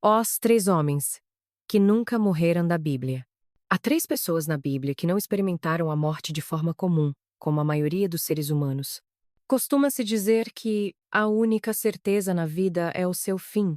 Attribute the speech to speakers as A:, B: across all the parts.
A: Os três homens que nunca morreram da Bíblia. Há três pessoas na Bíblia que não experimentaram a morte de forma comum, como a maioria dos seres humanos. Costuma-se dizer que a única certeza na vida é o seu fim,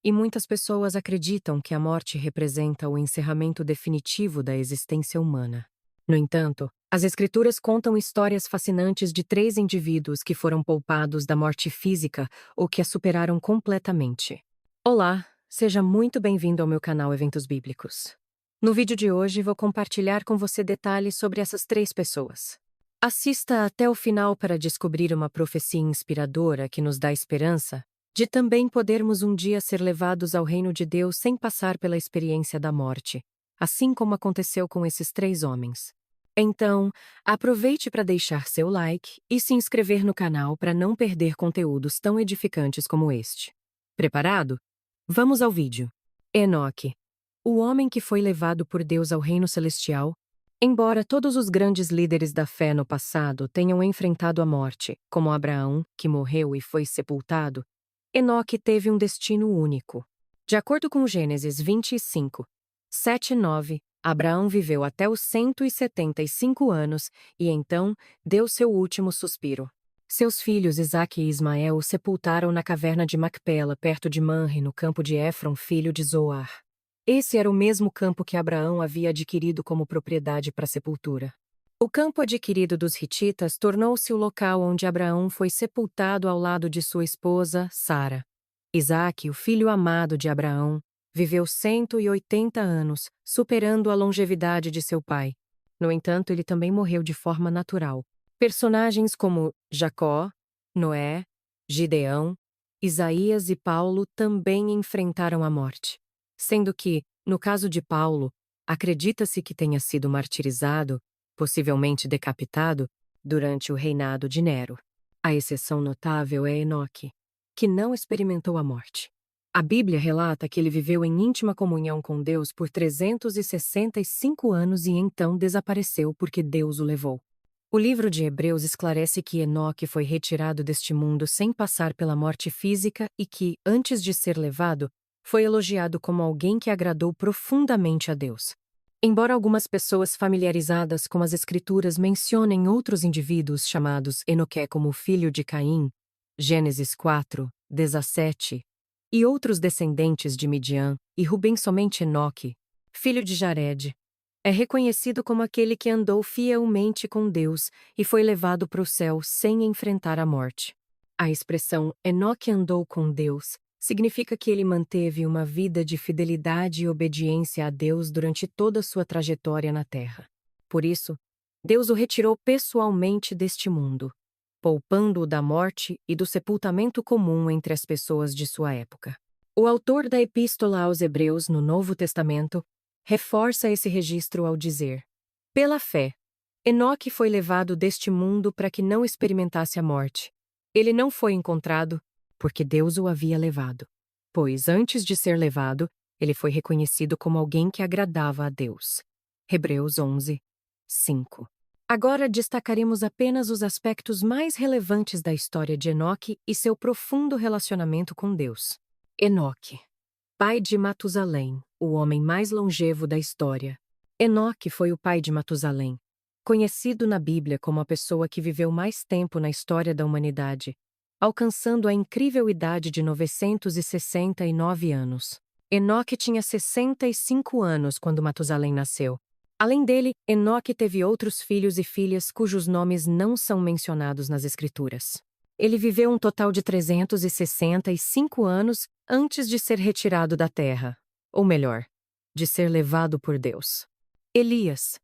A: e muitas pessoas acreditam que a morte representa o encerramento definitivo da existência humana. No entanto, as Escrituras contam histórias fascinantes de três indivíduos que foram poupados da morte física ou que a superaram completamente. Olá, seja muito bem-vindo ao meu canal Eventos Bíblicos. No vídeo de hoje vou compartilhar com você detalhes sobre essas três pessoas. Assista até o final para descobrir uma profecia inspiradora que nos dá esperança de também podermos um dia ser levados ao reino de Deus sem passar pela experiência da morte, assim como aconteceu com esses três homens. Então, aproveite para deixar seu like e se inscrever no canal para não perder conteúdos tão edificantes como este. Preparado? Vamos ao vídeo. Enoque, o homem que foi levado por Deus ao reino celestial. Embora todos os grandes líderes da fé no passado tenham enfrentado a morte, como Abraão, que morreu e foi sepultado, Enoque teve um destino único. De acordo com Gênesis 25, 7 e 9, Abraão viveu até os 175 anos e então deu seu último suspiro. Seus filhos Isaque e Ismael o sepultaram na caverna de Macpela, perto de Manre, no campo de Éfron, filho de Zoar. Esse era o mesmo campo que Abraão havia adquirido como propriedade para sepultura. O campo adquirido dos hititas tornou-se o local onde Abraão foi sepultado ao lado de sua esposa, Sara. Isaque, o filho amado de Abraão, viveu 180 anos, superando a longevidade de seu pai. No entanto, ele também morreu de forma natural. Personagens como Jacó, Noé, Gideão, Isaías e Paulo também enfrentaram a morte. Sendo que, no caso de Paulo, acredita-se que tenha sido martirizado, possivelmente decapitado, durante o reinado de Nero. A exceção notável é Enoque, que não experimentou a morte. A Bíblia relata que ele viveu em íntima comunhão com Deus por 365 anos e então desapareceu porque Deus o levou. O livro de Hebreus esclarece que Enoque foi retirado deste mundo sem passar pela morte física e que, antes de ser levado, foi elogiado como alguém que agradou profundamente a Deus. Embora algumas pessoas familiarizadas com as Escrituras mencionem outros indivíduos chamados Enoque como filho de Caim, Gênesis 4, 17, e outros descendentes de Midian, e Rubem somente Enoque, filho de Jared, é reconhecido como aquele que andou fielmente com Deus e foi levado para o céu sem enfrentar a morte. A expressão Enoque andou com Deus significa que ele manteve uma vida de fidelidade e obediência a Deus durante toda a sua trajetória na Terra. Por isso, Deus o retirou pessoalmente deste mundo, poupando-o da morte e do sepultamento comum entre as pessoas de sua época. O autor da Epístola aos Hebreus, no Novo Testamento, reforça esse registro ao dizer: pela fé, Enoque foi levado deste mundo para que não experimentasse a morte. Ele não foi encontrado, porque Deus o havia levado. Pois, antes de ser levado, ele foi reconhecido como alguém que agradava a Deus. Hebreus 11, 5. Agora destacaremos apenas os aspectos mais relevantes da história de Enoque e seu profundo relacionamento com Deus. Enoque, pai de Matusalém, o homem mais longevo da história. Enoque foi o pai de Matusalém, conhecido na Bíblia como a pessoa que viveu mais tempo na história da humanidade, alcançando a incrível idade de 969 anos. Enoque tinha 65 anos quando Matusalém nasceu. Além dele, Enoque teve outros filhos e filhas cujos nomes não são mencionados nas Escrituras. Ele viveu um total de 365 anos antes de ser retirado da terra, ou melhor, de ser levado por Deus. Elias,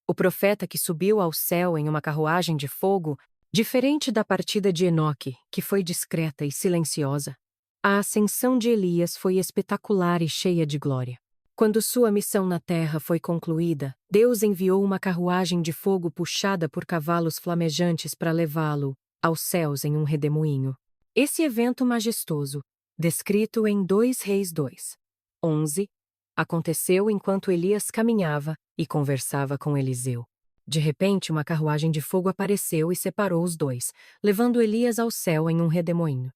A: o profeta que subiu ao céu em uma carruagem de fogo, diferente da partida de Enoque, que foi discreta e silenciosa, a ascensão de Elias foi espetacular e cheia de glória. Quando sua missão na terra foi concluída, Deus enviou uma carruagem de fogo puxada por cavalos flamejantes para levá-lo aos céus em um redemoinho. Esse evento majestoso, descrito em 2 Reis 2, 11, aconteceu enquanto Elias caminhava e conversava com Eliseu. De repente, uma carruagem de fogo apareceu e separou os dois, levando Elias ao céu em um redemoinho.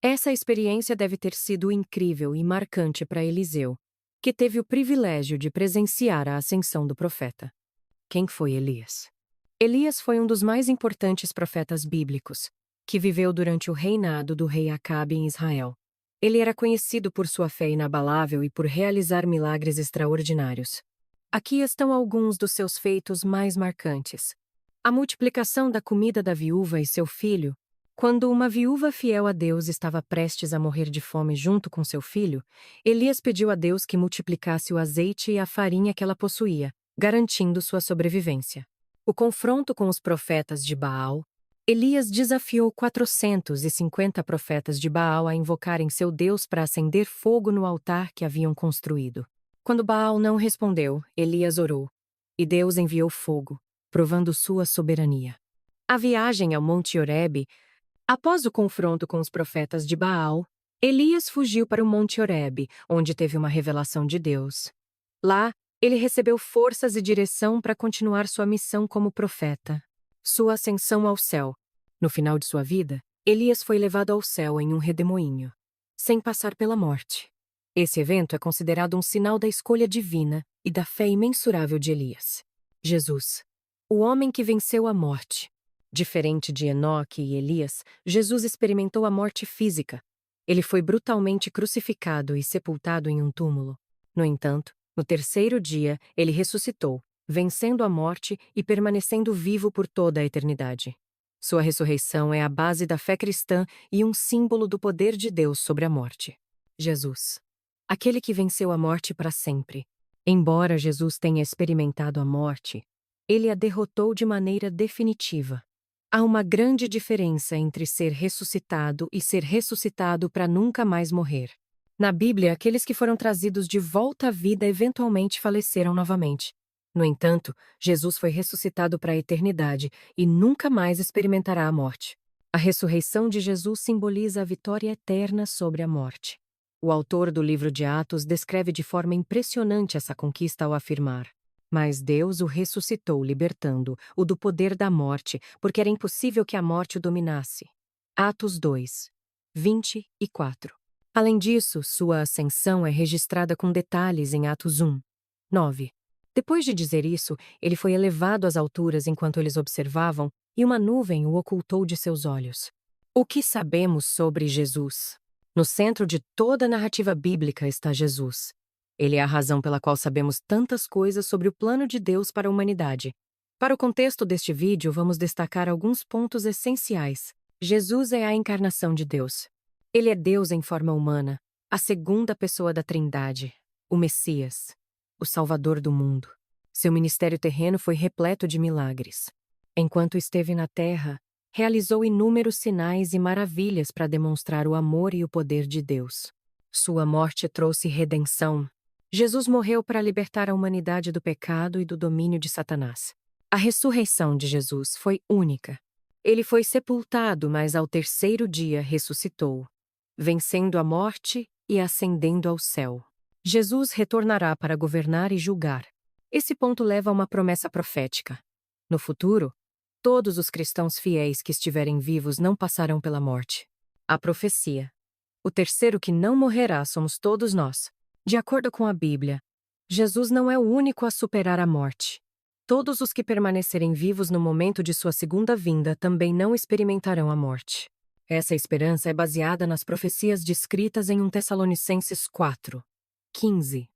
A: Essa experiência deve ter sido incrível e marcante para Eliseu, que teve o privilégio de presenciar a ascensão do profeta. Quem foi Elias? Elias foi um dos mais importantes profetas bíblicos, que viveu durante o reinado do rei Acabe em Israel. Ele era conhecido por sua fé inabalável e por realizar milagres extraordinários. Aqui estão alguns dos seus feitos mais marcantes. A multiplicação da comida da viúva e seu filho. Quando uma viúva fiel a Deus estava prestes a morrer de fome junto com seu filho, Elias pediu a Deus que multiplicasse o azeite e a farinha que ela possuía, garantindo sua sobrevivência. O confronto com os profetas de Baal. Elias desafiou 450 profetas de Baal a invocarem seu Deus para acender fogo no altar que haviam construído. Quando Baal não respondeu, Elias orou, e Deus enviou fogo, provando sua soberania. A viagem ao Monte Horebe. Após o confronto com os profetas de Baal, Elias fugiu para o Monte Horebe, onde teve uma revelação de Deus. Lá, ele recebeu forças e direção para continuar sua missão como profeta. Sua ascensão ao céu. No final de sua vida, Elias foi levado ao céu em um redemoinho, sem passar pela morte. Esse evento é considerado um sinal da escolha divina e da fé imensurável de Elias. Jesus, o homem que venceu a morte. Diferente de Enoque e Elias, Jesus experimentou a morte física. Ele foi brutalmente crucificado e sepultado em um túmulo. No entanto, no terceiro dia, ele ressuscitou, vencendo a morte e permanecendo vivo por toda a eternidade. Sua ressurreição é a base da fé cristã e um símbolo do poder de Deus sobre a morte. Jesus, aquele que venceu a morte para sempre. Embora Jesus tenha experimentado a morte, ele a derrotou de maneira definitiva. Há uma grande diferença entre ser ressuscitado e ser ressuscitado para nunca mais morrer. Na Bíblia, aqueles que foram trazidos de volta à vida eventualmente faleceram novamente. No entanto, Jesus foi ressuscitado para a eternidade e nunca mais experimentará a morte. A ressurreição de Jesus simboliza a vitória eterna sobre a morte. O autor do livro de Atos descreve de forma impressionante essa conquista ao afirmar: mas Deus o ressuscitou, libertando-o do poder da morte, porque era impossível que a morte o dominasse. Atos 2, 24. Além disso, sua ascensão é registrada com detalhes em Atos 1, 9. Depois de dizer isso, ele foi elevado às alturas enquanto eles observavam, e uma nuvem o ocultou de seus olhos. O que sabemos sobre Jesus? No centro de toda a narrativa bíblica está Jesus. Ele é a razão pela qual sabemos tantas coisas sobre o plano de Deus para a humanidade. Para o contexto deste vídeo, vamos destacar alguns pontos essenciais. Jesus é a encarnação de Deus. Ele é Deus em forma humana, a segunda pessoa da Trindade, o Messias, o Salvador do mundo. Seu ministério terreno foi repleto de milagres. Enquanto esteve na terra, realizou inúmeros sinais e maravilhas para demonstrar o amor e o poder de Deus. Sua morte trouxe redenção. Jesus morreu para libertar a humanidade do pecado e do domínio de Satanás. A ressurreição de Jesus foi única. Ele foi sepultado, mas ao terceiro dia ressuscitou, vencendo a morte e ascendendo ao céu. Jesus retornará para governar e julgar. Esse ponto leva a uma promessa profética. No futuro, todos os cristãos fiéis que estiverem vivos não passarão pela morte. A profecia. O terceiro que não morrerá somos todos nós. De acordo com a Bíblia, Jesus não é o único a superar a morte. Todos os que permanecerem vivos no momento de sua segunda vinda também não experimentarão a morte. Essa esperança é baseada nas profecias descritas em 1 Tessalonicenses 4, 15,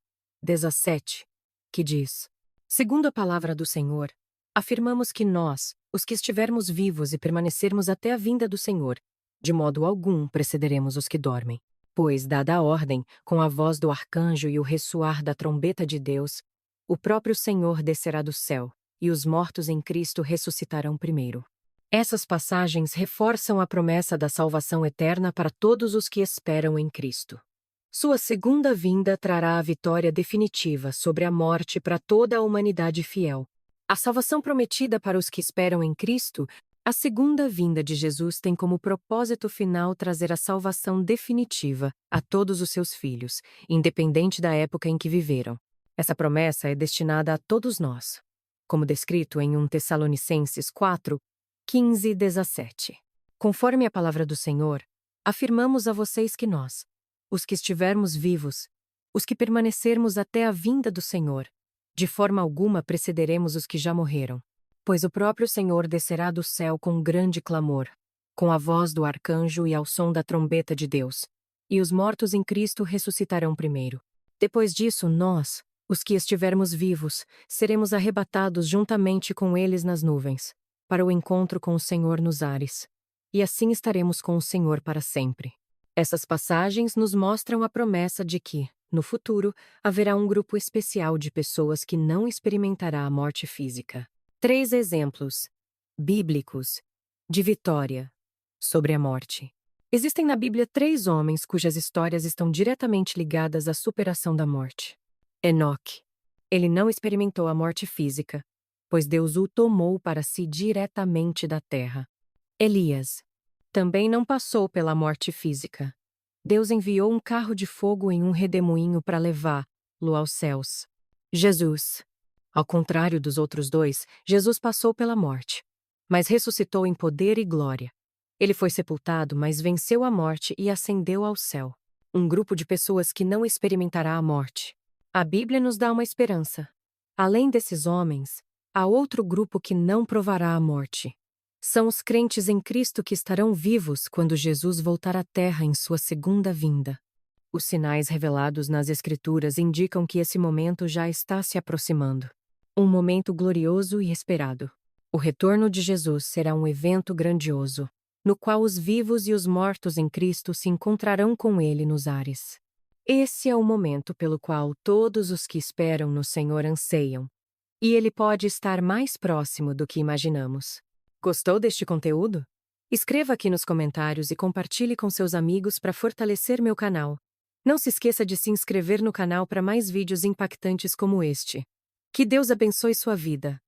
A: 17, que diz: segundo a palavra do Senhor, afirmamos que nós, os que estivermos vivos e permanecermos até a vinda do Senhor, de modo algum precederemos os que dormem. Pois, dada a ordem, com a voz do arcanjo e o ressoar da trombeta de Deus, o próprio Senhor descerá do céu, e os mortos em Cristo ressuscitarão primeiro. Essas passagens reforçam a promessa da salvação eterna para todos os que esperam em Cristo. Sua segunda vinda trará a vitória definitiva sobre a morte para toda a humanidade fiel. A salvação prometida para os que esperam em Cristo. A segunda vinda de Jesus tem como propósito final trazer a salvação definitiva a todos os seus filhos, independente da época em que viveram. Essa promessa é destinada a todos nós, como descrito em 1 Tessalonicenses 4, 15 e 17. Conforme a palavra do Senhor, Afirmamos a vocês que nós, os que estivermos vivos, os que permanecermos até a vinda do Senhor, de forma alguma precederemos os que já morreram. Pois o próprio Senhor descerá do céu com grande clamor, com a voz do arcanjo e ao som da trombeta de Deus, e os mortos em Cristo ressuscitarão primeiro. Depois disso, nós, os que estivermos vivos, seremos arrebatados juntamente com eles nas nuvens, para o encontro com o Senhor nos ares. E assim estaremos com o Senhor para sempre. Essas passagens nos mostram a promessa de que, no futuro, haverá um grupo especial de pessoas que não experimentará a morte física. 3 exemplos bíblicos de vitória sobre a morte. Existem na Bíblia 3 homens cujas histórias estão diretamente ligadas à superação da morte. Enoque. Ele não experimentou a morte física, pois Deus o tomou para si diretamente da terra. Elias. Também não passou pela morte física. Deus enviou um carro de fogo em um redemoinho para levá-lo aos céus. Jesus. Ao contrário dos outros 2, Jesus passou pela morte, mas ressuscitou em poder e glória. Ele foi sepultado, mas venceu a morte e ascendeu ao céu. Um grupo de pessoas que não experimentará a morte. A Bíblia nos dá uma esperança. Além desses homens, há outro grupo que não provará a morte. São os crentes em Cristo que estarão vivos quando Jesus voltar à terra em sua segunda vinda. Os sinais revelados nas Escrituras indicam que esse momento já está se aproximando. Um momento glorioso e esperado. O retorno de Jesus será um evento grandioso, no qual os vivos e os mortos em Cristo se encontrarão com Ele nos ares. Esse é o momento pelo qual todos os que esperam no Senhor anseiam, e Ele pode estar mais próximo do que imaginamos. Gostou deste conteúdo? Escreva aqui nos comentários e compartilhe com seus amigos para fortalecer meu canal. Não se esqueça de se inscrever no canal para mais vídeos impactantes como este. Que Deus abençoe sua vida.